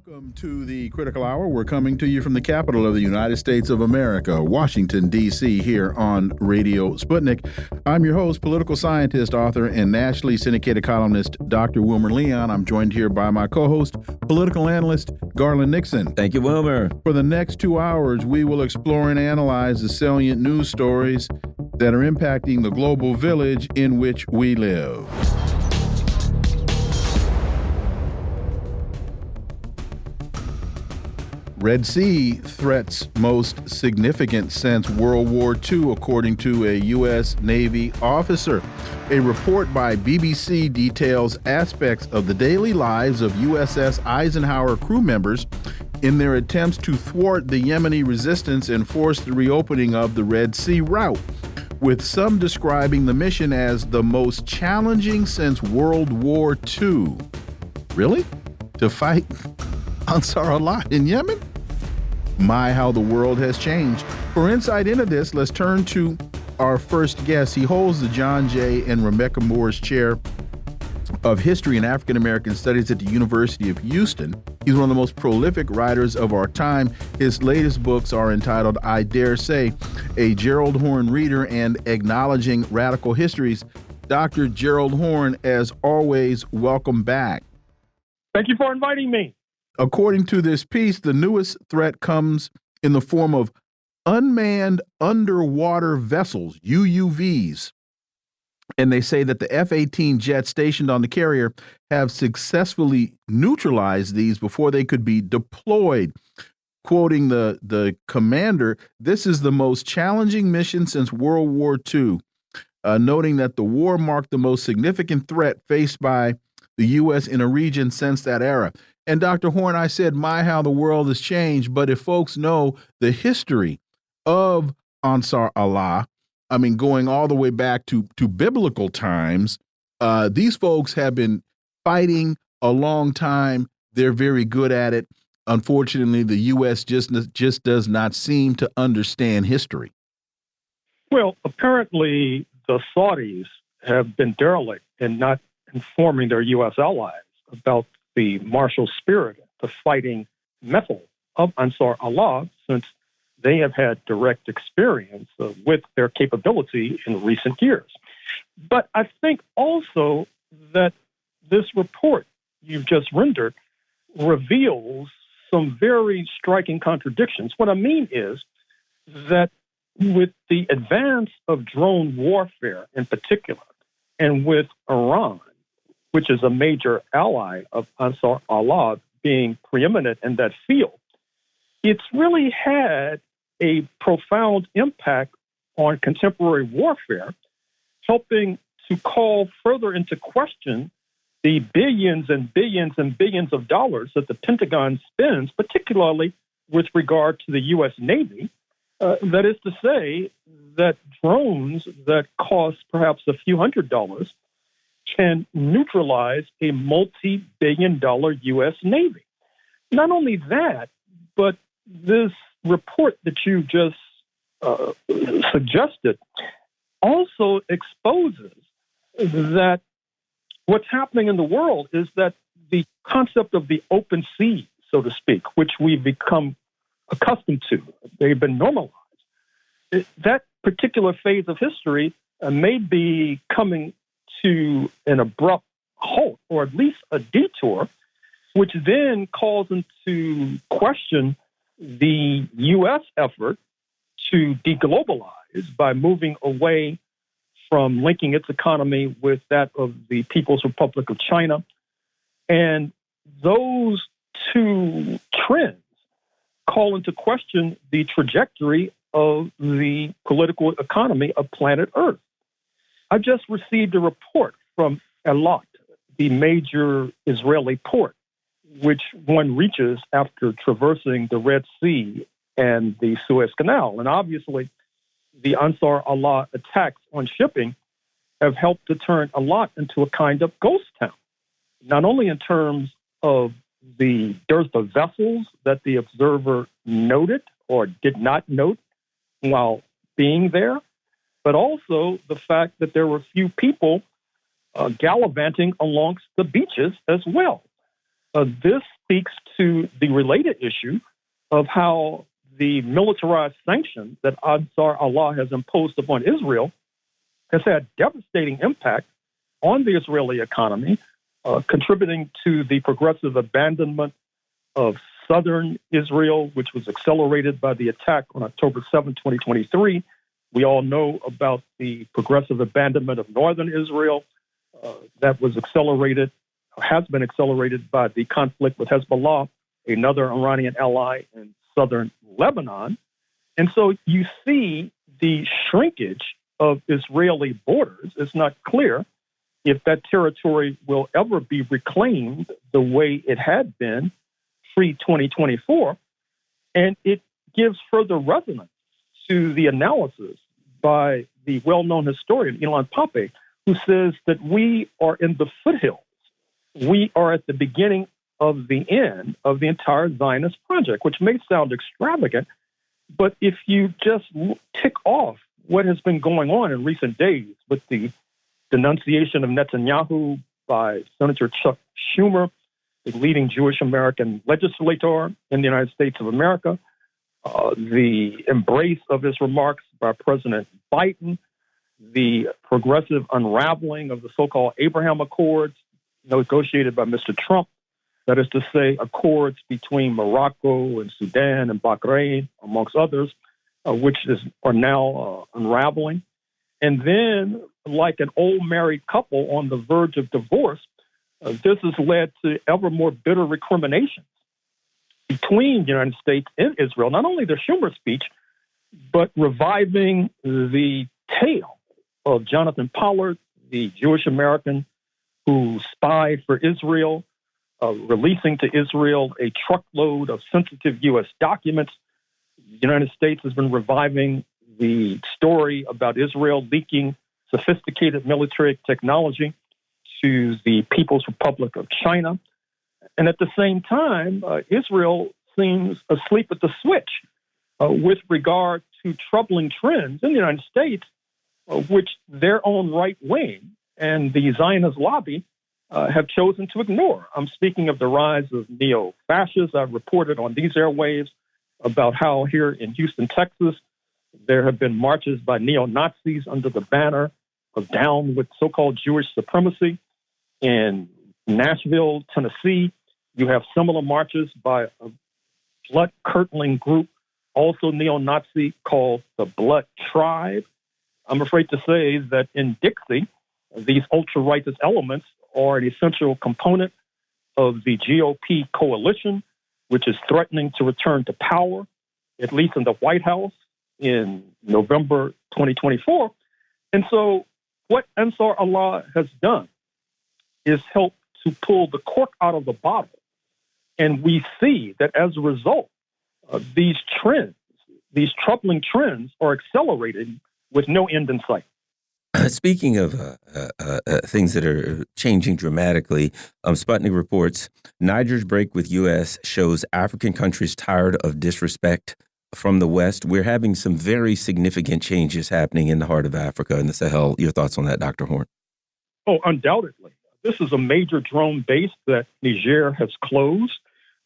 Welcome to the Critical Hour. We're coming to you from the capital of the United States of America, Washington, D.C., here on Radio Sputnik. I'm your host, political scientist, author, and nationally syndicated columnist, Dr. Wilmer Leon. I'm joined here by my co-host, political analyst, Garland Nixon. Thank you, Wilmer. For the next 2 hours, we will explore and analyze the salient news stories that are impacting the global village in which we live. Red Sea threats most significant since World War II, according to a U.S. Navy officer. A report by BBC details aspects of the daily lives of USS Eisenhower crew members in their attempts to thwart the Yemeni resistance and force the reopening of the Red Sea route, with some describing the mission as the most challenging since World War II. Really? To fight Ansar Allah in Yemen? My, how the world has changed. For insight into this, let's turn to our first guest. He holds the John J. and Rebecca Moore's Chair of History and African American Studies at the University of Houston. He's one of the most prolific writers of our time. His latest books are entitled, I Dare Say, A Gerald Horne Reader and Acknowledging Radical Histories. Dr. Gerald Horne, as always, welcome back. Thank you for inviting me. According to this piece, the newest threat comes in the form of unmanned underwater vessels, UUVs. And they say that the F-18 jets stationed on the carrier have successfully neutralized these before they could be deployed. Quoting the commander, this is the most challenging mission since World War II, noting that the war marked the most significant threat faced by the U.S. in a region since that era. And Dr. Horne, I said, my, how the world has changed. But if folks know the history of Ansar Allah, I mean, going all the way back to biblical times, these folks have been fighting a long time. They're very good at it. Unfortunately, the U.S. just does not seem to understand history. Well, apparently the Saudis have been derelict in not informing their U.S. allies about the martial spirit, the fighting mettle of Ansar Allah, since they have had direct experience with their capability in recent years. But I think also that this report you've just rendered reveals some very striking contradictions. What I mean is that with the advance of drone warfare in particular, and with Iran, which is a major ally of Ansar Allah, being preeminent in that field, it's really had a profound impact on contemporary warfare, helping to call further into question the billions and billions and billions of dollars that the Pentagon spends, particularly with regard to the U.S. Navy. That is to say that drones that cost perhaps a few $100s can neutralize a multi-billion-dollar U.S. Navy. Not only that, but this report that you just suggested also exposes that what's happening in the world is that the concept of the open sea, so to speak, which we've become accustomed to, they've been normalized. That particular phase of history may be coming to an abrupt halt, or at least a detour, which then calls into question the U.S. effort to deglobalize by moving away from linking its economy with that of the People's Republic of China. And those two trends call into question the trajectory of the political economy of planet Earth. I just received a report from Eilat, the major Israeli port, which one reaches after traversing the Red Sea and the Suez Canal. And obviously, the Ansar Allah attacks on shipping have helped to turn Eilat into a kind of ghost town, not only in terms of the dearth of vessels that the observer noted or did not note while being there, but also the fact that there were few people gallivanting alongst the beaches as well. This speaks to the related issue of how the militarized sanctions that Ansar Allah has imposed upon Israel has had devastating impact on the Israeli economy, contributing to the progressive abandonment of southern Israel, which was accelerated by the attack on October 7, 2023. We all know about the progressive abandonment of northern Israel that was accelerated, has been accelerated by the conflict with Hezbollah, another Iranian ally in southern Lebanon. And so you see the shrinkage of Israeli borders. It's not clear if that territory will ever be reclaimed the way it had been pre-2024. And it gives further resonance to the analysis by the well-known historian Ilan Pappé, who says that we are in the foothills. We are at the beginning of the end of the entire Zionist project, which may sound extravagant, but if you just tick off what has been going on in recent days with the denunciation of Netanyahu by Senator Chuck Schumer, the leading Jewish American legislator in the United States of America, the embrace of his remarks by President Biden, the progressive unraveling of the so-called Abraham Accords negotiated by Mr. Trump, that is to say, accords between Morocco and Sudan and Bahrain, amongst others, which are now unraveling. And then, like an old married couple on the verge of divorce, this has led to ever more bitter recriminations between the United States and Israel, not only the Schumer speech, but reviving the tale of Jonathan Pollard, the Jewish American who spied for Israel, releasing to Israel a truckload of sensitive U.S. documents. The United States has been reviving the story about Israel leaking sophisticated military technology to the People's Republic of China. And at the same time, Israel seems asleep at the switch with regard to troubling trends in the United States, which their own right wing and the Zionist lobby have chosen to ignore. I'm speaking of the rise of neo-fascists. I've reported on these airwaves about how here in Houston, Texas, there have been marches by neo-Nazis under the banner of Down with so-called Jewish supremacy. In Nashville, Tennessee, you have similar marches by a blood-curdling group, also neo-Nazi, called the Blood Tribe. I'm afraid to say that in Dixie, these ultra-righteous elements are an essential component of the GOP coalition, which is threatening to return to power, at least in the White House, in November 2024. And so what Ansar Allah has done is help to pull the cork out of the bottle. And we see that as a result, these trends, these troubling trends are accelerating with no end in sight. Speaking of things that are changing dramatically, Sputnik reports Niger's break with U.S. shows African countries tired of disrespect from the West. We're having some very significant changes happening in the heart of Africa and the Sahel. Your thoughts on that, Dr. Horne? Oh, undoubtedly. This is a major drone base that Niger has closed.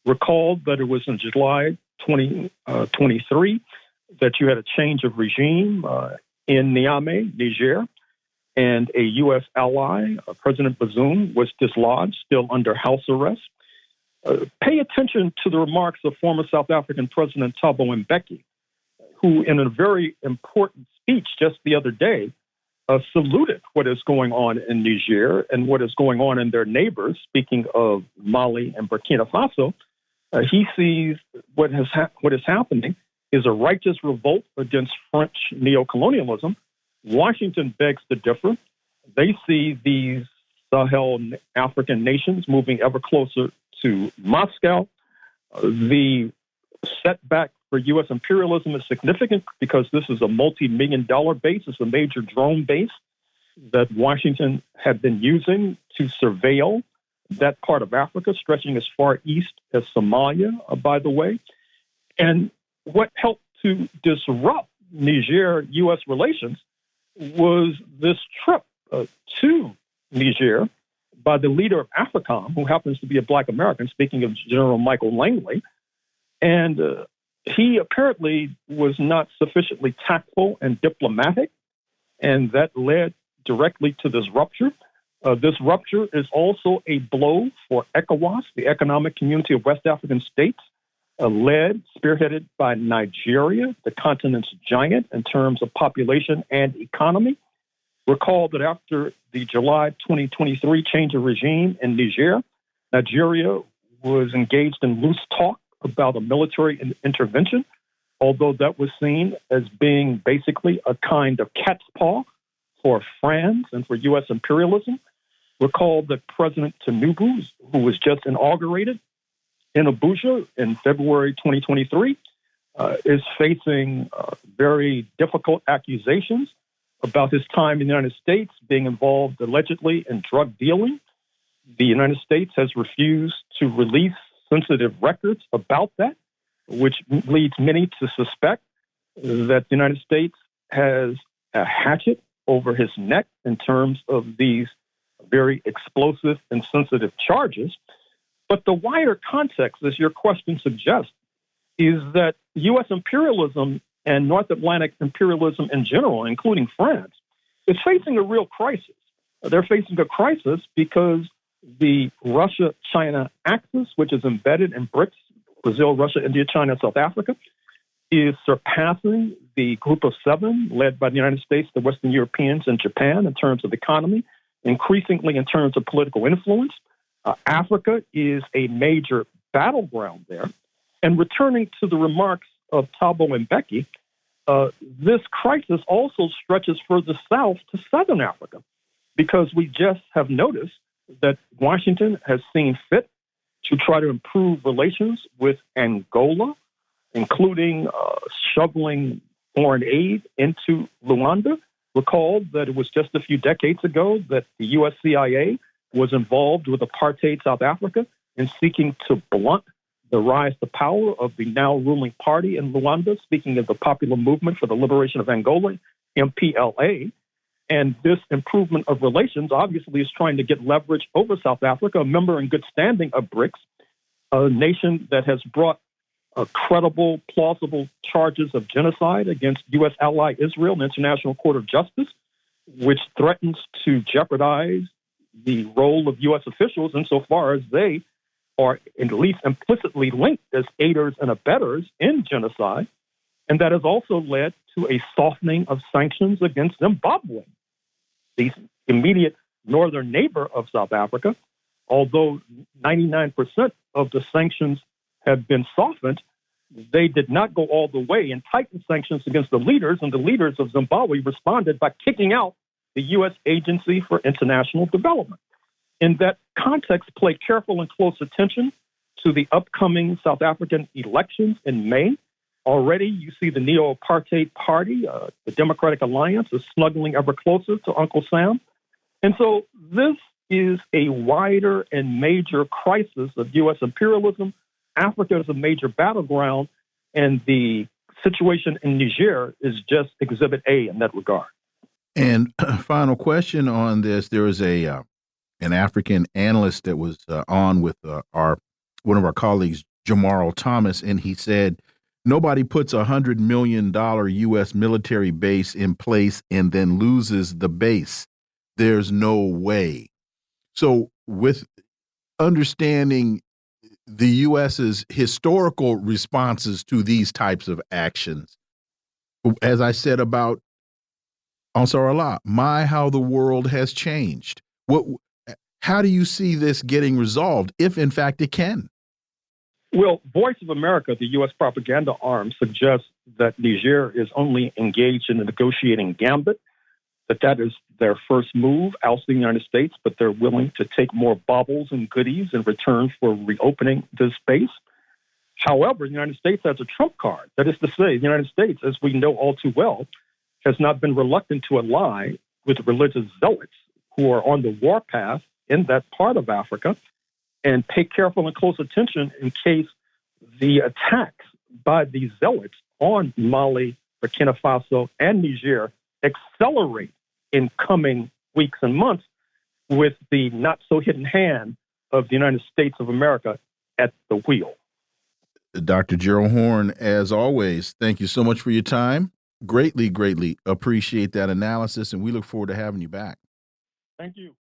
Recall that it was in July 2023 that you had a change of regime in Niamey, Niger, and a U.S. ally, President Bazoum, was dislodged, still under house arrest. Pay attention to the remarks of former South African President Thabo Mbeki, who in a very important speech just the other day saluted what is going on in Niger and what is going on in their neighbors. Speaking of Mali and Burkina Faso, he sees what is happening is a righteous revolt against French neocolonialism. Washington begs to differ. They see these Sahel African nations moving ever closer to Moscow. The setback for U.S. imperialism is significant because this is a multi-million-dollar base. It's a major drone base that Washington had been using to surveil that part of Africa, stretching as far east as Somalia, by the way. And what helped to disrupt Niger-U.S. relations was this trip to Niger by the leader of AFRICOM, who happens to be a Black American, speaking of General Michael Langley. And he apparently was not sufficiently tactful and diplomatic, and that led directly to this rupture. This rupture is also a blow for ECOWAS, the Economic Community of West African States, spearheaded by Nigeria, the continent's giant in terms of population and economy. Recall that after the July 2023 change of regime in Niger, Nigeria was engaged in loose talk about a military intervention, although that was seen as being basically a kind of cat's paw for France and for U.S. imperialism. Recall that President Tinubu, who was just inaugurated in Abuja in February 2023, is facing very difficult accusations about his time in the United States being involved allegedly in drug dealing. The United States has refused to release sensitive records about that, which leads many to suspect that the United States has a hatchet over his neck in terms of these very explosive and sensitive charges. But the wider context, as your question suggests, is that U.S. imperialism and North Atlantic imperialism in general, including France, is facing a real crisis. They're facing a crisis because the Russia-China axis, which is embedded in BRICS, Brazil, Russia, India, China, South Africa, is surpassing the Group of Seven, led by the United States, the Western Europeans, and Japan in terms of economy, increasingly in terms of political influence. Africa is a major battleground there. And returning to the remarks of Thabo and Becky, this crisis also stretches further south to Southern Africa, because we just have noticed that Washington has seen fit to try to improve relations with Angola, including shoveling foreign aid into Luanda. Recall that it was just a few decades ago that the U.S. CIA was involved with apartheid South Africa in seeking to blunt the rise to power of the now ruling party in Luanda, speaking of the Popular Movement for the Liberation of Angola, MPLA. And this improvement of relations obviously is trying to get leverage over South Africa, a member in good standing of BRICS, a nation that has brought credible, plausible charges of genocide against U.S. ally Israel in the International Court of Justice, which threatens to jeopardize the role of U.S. officials insofar as they are at least implicitly linked as aiders and abettors in genocide. And that has also led to a softening of sanctions against Zimbabwe, the immediate northern neighbor of South Africa. Although 99% of the sanctions have been softened, they did not go all the way and tighten sanctions against the leaders, and the leaders of Zimbabwe responded by kicking out the U.S. Agency for International Development. In that context, pay careful and close attention to the upcoming South African elections in May. Already, you see the neo-apartheid party, the Democratic Alliance, is snuggling ever closer to Uncle Sam. And so this is a wider and major crisis of U.S. imperialism. Africa is a major battleground, and the situation in Niger is just Exhibit A in that regard. And final question on this: there was an African analyst that was on with one of our colleagues, Jamarl Thomas, and he said nobody puts $100 million U.S. military base in place and then loses the base. There's no way. So, with understanding the U.S.'s historical responses to these types of actions, as I said about Ansar Allah, how the world has changed. How do you see this getting resolved, if in fact it can? Well, Voice of America, the U.S. propaganda arm, suggests that Niger is only engaged in a negotiating gambit, that is their first move ousting the United States, but they're willing to take more baubles and goodies in return for reopening this base. However, the United States has a trump card. That is to say, the United States, as we know all too well, has not been reluctant to ally with religious zealots who are on the warpath in that part of Africa, and pay careful and close attention in case the attacks by these zealots on Mali, Burkina Faso, and Niger accelerate in coming weeks and months. with the not so hidden hand of the United States of America at the wheel. Dr. Gerald Horne, as always, thank you so much for your time. Greatly, greatly appreciate that analysis, and we look forward to having you back. Thank you.